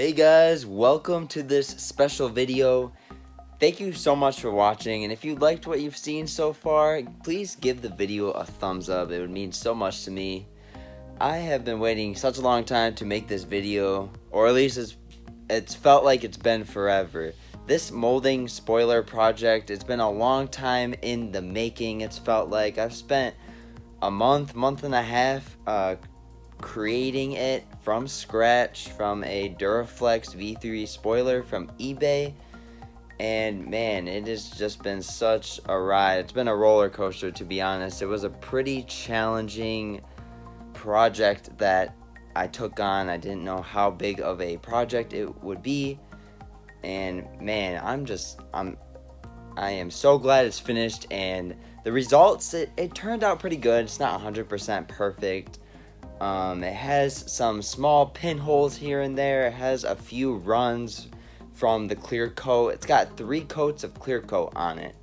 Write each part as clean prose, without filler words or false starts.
Hey guys, welcome to this special video. Thank you so much for watching, and if you liked what you've seen so far, please give the video a thumbs up. It would mean so much to me. I have been waiting such a long time to make this video, or at least it's felt like it's been forever. This molding spoiler project, it's been a long time in the making. It's felt like I've spent a month and a half creating it from scratch from a Duraflex V3 spoiler from eBay, and man, it has just been such a ride. It's been a roller coaster, to be honest. It was a pretty challenging project that I took on. I didn't know how big of a project it would be, and man, I am so glad it's finished, and the results, it turned out pretty good. It's not 100% perfect. It has some small pinholes here and there. It has a few runs from the clear coat. It's got 3 coats of clear coat on it.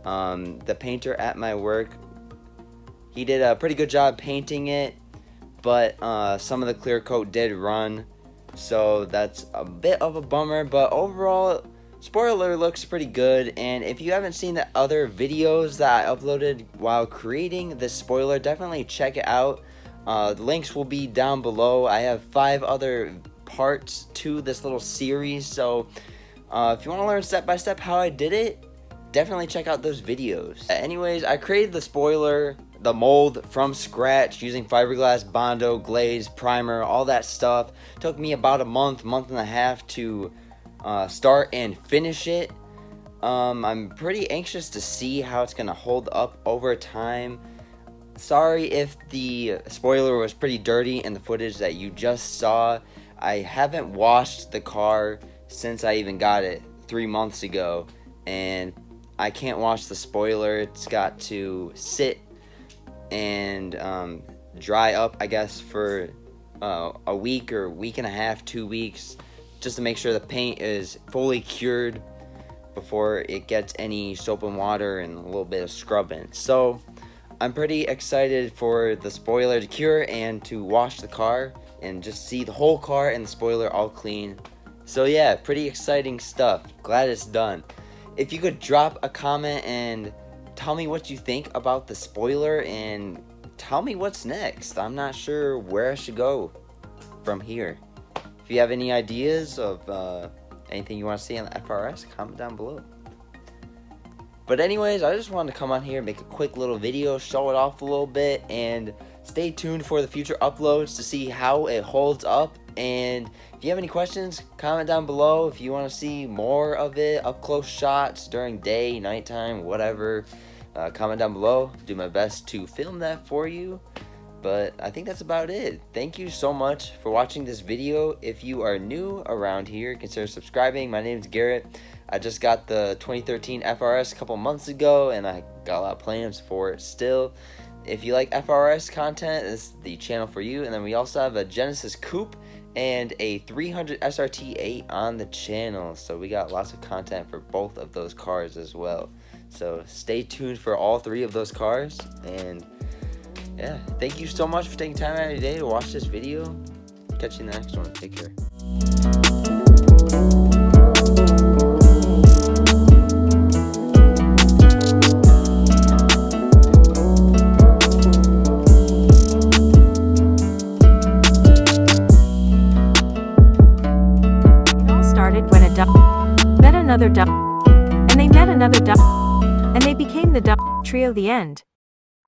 The painter at my work, he did a pretty good job painting it, but some of the clear coat did run, so that's a bit of a bummer. But overall, spoiler looks pretty good. And if you haven't seen the other videos that I uploaded while creating this spoiler, definitely check it out. The links will be down below. I have 5 other parts to this little series, so if you want to learn step by step how I did it, definitely check out those videos. Anyways, I created the spoiler, the mold, from scratch using fiberglass, Bondo, glaze, primer, all that stuff. Took me about a month and a half to start and finish it. I'm pretty anxious to see how it's gonna hold up over time. Sorry if the spoiler was pretty dirty in the footage that you just saw. I haven't washed the car since I even got it 3 months ago, and I can't wash the spoiler. It's got to sit and dry up, I guess, for a week or week and a half, 2 weeks, just to make sure the paint is fully cured before it gets any soap and water and a little bit of scrubbing. So I'm pretty excited for the spoiler to cure and to wash the car and just see the whole car and the spoiler all clean. So yeah, pretty exciting stuff. Glad it's done. If you could drop a comment and tell me what you think about the spoiler and tell me what's next. I'm not sure where I should go from here. If you have any ideas of anything you want to see on the FRS, comment down below. But anyways, I just wanted to come on here, make a quick little video, show it off a little bit, and stay tuned for the future uploads to see how it holds up. And if you have any questions, comment down below. If you want to see more of it, up close shots during day, nighttime, whatever, comment down below. Do my best to film that for you. But I think that's about it. Thank you so much for watching this video. If you are new around here, consider subscribing. My name is Garrett. I just got the 2013 FRS a couple months ago, and I got a lot of plans for it still. If you like FRS content, this is the channel for you. And then we also have a Genesis Coupe and a 300 SRT8 on the channel. So we got lots of content for both of those cars as well. So stay tuned for all 3 of those cars. And yeah, thank you so much for taking time out of your day to watch this video. Catch you in the next one. Take care. When a duck met another duck, and they met another duck, and they became the duck trio. The end.